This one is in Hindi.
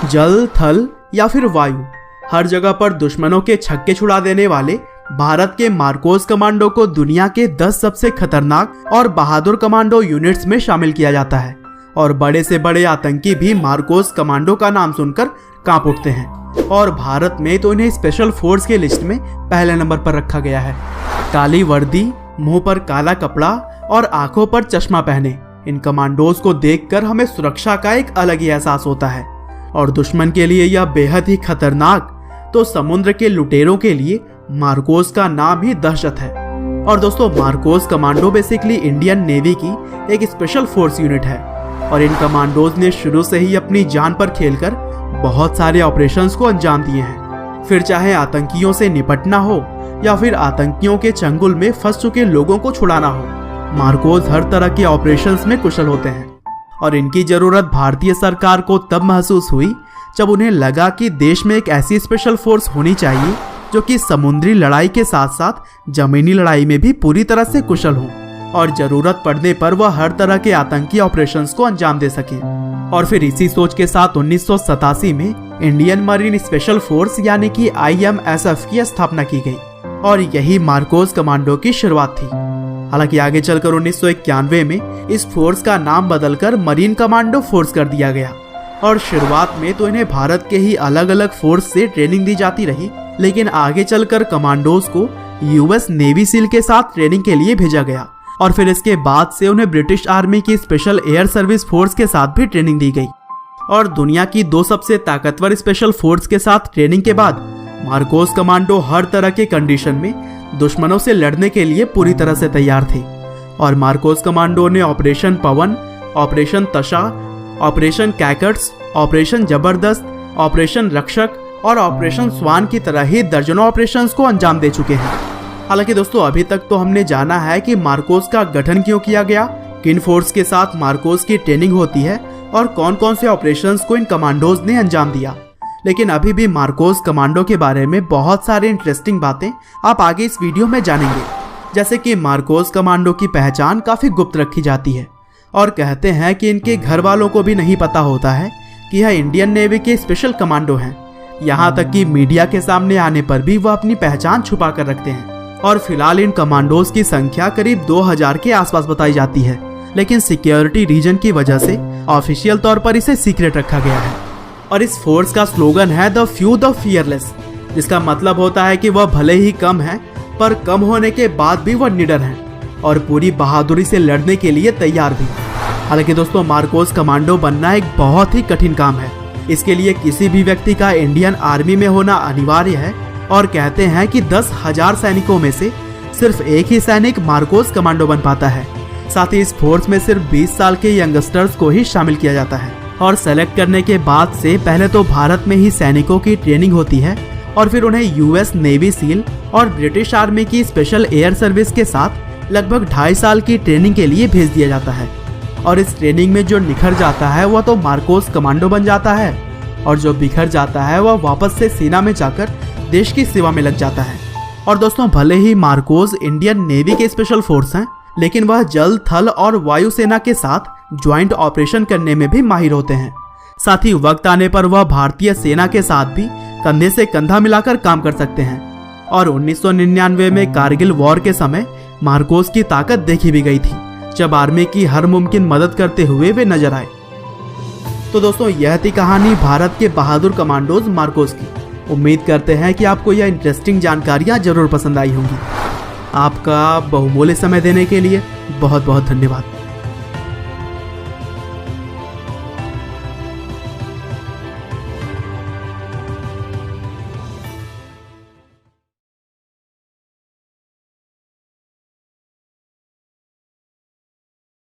जल, थल या फिर वायु, हर जगह पर दुश्मनों के छक्के छुड़ा देने वाले भारत के मार्कोस कमांडो को दुनिया के 10 सबसे खतरनाक और बहादुर कमांडो यूनिट्स में शामिल किया जाता है और बड़े से बड़े आतंकी भी मार्कोस कमांडो का नाम सुनकर कांप उठते हैं और भारत में तो इन्हें स्पेशल फोर्स के लिस्ट में पहले नंबर पर रखा गया है। काली वर्दी, मुंह पर काला कपड़ा और आंखों पर चश्मा पहने इन कमांडोज को देखकर हमें सुरक्षा का एक अलग ही एहसास होता है और दुश्मन के लिए यह बेहद ही खतरनाक तो समुद्र के लुटेरों के लिए मार्कोस का नाम ही दहशत है। और दोस्तों, Marcos commando basically Indian navy की एक स्पेशल फोर्स यूनिट है और इन कमांडोज ने शुरू से ही अपनी जान पर खेलकर बहुत सारे ऑपरेशंस को अंजाम दिए हैं। फिर चाहे आतंकियों से निपटना हो या फिर आतंकियों के चंगुल में फंस चुके लोगों को छुड़ाना हो, मार्कोस हर तरह के ऑपरेशंस में कुशल होते हैं और इनकी जरूरत भारतीय सरकार को तब महसूस हुई जब उन्हें लगा कि देश में एक ऐसी स्पेशल फोर्स होनी चाहिए जो कि समुद्री लड़ाई के साथ साथ जमीनी लड़ाई में भी पूरी तरह से कुशल हो और जरूरत पड़ने पर वह हर तरह के आतंकी ऑपरेशंस को अंजाम दे सके। और फिर इसी सोच के साथ 1987 में इंडियन मरीन स्पेशल फोर्स यानी कि IMSF की स्थापना की गई और यही मार्कोस कमांडो की शुरुआत थी। हालांकि आगे चलकर 1991 में इस फोर्स का नाम बदलकर मरीन कमांडो फोर्स कर दिया गया और शुरुआत में तो इन्हें भारत के ही अलग अलग फोर्स से ट्रेनिंग दी जाती रही, लेकिन आगे चलकर कमांडोज को US नेवी सील के साथ ट्रेनिंग के लिए भेजा गया और फिर इसके बाद से उन्हें ब्रिटिश आर्मी की स्पेशल एयर सर्विस फोर्स के साथ भी ट्रेनिंग दी गई। और दुनिया की 2 सबसे ताकतवर स्पेशल फोर्स के साथ ट्रेनिंग के बाद मार्कोस कमांडो हर तरह के कंडीशन में दुश्मनों से लड़ने के लिए पूरी तरह से तैयार थे और मार्कोस कमांडो ने ऑपरेशन पवन, ऑपरेशन तशा, ऑपरेशन कैकट्स, ऑपरेशन जबरदस्त, ऑपरेशन रक्षक और ऑपरेशन स्वान की तरह ही दर्जनों ऑपरेशंस को अंजाम दे चुके हैं। हालांकि दोस्तों, अभी तक तो हमने जाना है कि मार्कोस का गठन क्यों किया गया, किन फोर्स के साथ मार्कोस की ट्रेनिंग होती है और कौन कौन से ऑपरेशंस को इन कमांडोज ने अंजाम दिया, लेकिन अभी भी मार्कोस कमांडो के बारे में बहुत सारे इंटरेस्टिंग बातें आप आगे इस वीडियो में जानेंगे। जैसे कि मार्कोस कमांडो की पहचान काफी गुप्त रखी जाती है और कहते हैं कि इनके घर वालों को भी नहीं पता होता है कि यह इंडियन नेवी के स्पेशल कमांडो हैं। यहाँ तक कि मीडिया के सामने आने पर भी वह अपनी पहचान छुपा कर रखते हैं और फिलहाल इन कमांडोज की संख्या करीब 2000 के आसपास बताई जाती है, लेकिन सिक्योरिटी रीजन की वजह से ऑफिशियल तौर पर इसे सीक्रेट रखा गया है। और इस फोर्स का स्लोगन है द फ्यू द फियरलेस, जिसका मतलब होता है कि वह भले ही कम है पर कम होने के बाद भी वह निडर हैं और पूरी बहादुरी से लड़ने के लिए तैयार भी। हालांकि दोस्तों, मार्कोस कमांडो बनना एक बहुत ही कठिन काम है। इसके लिए किसी भी व्यक्ति का इंडियन आर्मी में होना अनिवार्य है और कहते हैं कि 10,000 सैनिकों में से सिर्फ एक ही सैनिक मार्कोस कमांडो बन पाता है। साथ ही इस फोर्स में सिर्फ 20 साल के यंगस्टर्स को ही शामिल किया जाता है और सेलेक्ट करने के बाद से पहले तो भारत में ही सैनिकों की ट्रेनिंग होती है और फिर उन्हें US नेवी सील और ब्रिटिश आर्मी की स्पेशल एयर सर्विस के साथ लगभग 2.5 साल की ट्रेनिंग के लिए भेज दिया जाता है और इस ट्रेनिंग में जो निखर जाता है वह तो मार्कोस कमांडो बन जाता है और जो बिखर जाता है वह वापस से सेना में जाकर देश की सेवा में लग जाता है। और दोस्तों, भले ही मार्कोस इंडियन नेवी के स्पेशल फोर्स हैं, लेकिन वह जल, थल और वायु सेना के साथ ज्वाइंट ऑपरेशन करने में भी माहिर होते हैं। साथ ही वक्त आने पर वह भारतीय सेना के साथ भी कंधे से कंधा मिलाकर काम कर सकते हैं। और 1999 में कारगिल वॉर के समय मार्कोस की ताकत देखी भी गई थी, जब आर्मी की हर मुमकिन मदद करते हुए वे नजर आए। तो दोस्तों, यह थी कहानी भारत के बहादुर कमांडोज मार्कोस की। उम्मीद करते हैं कि आपको यह इंटरेस्टिंग जानकारियां जरूर पसंद आई होंगी। आपका बहुमूल्य समय देने के लिए बहुत बहुत धन्यवाद।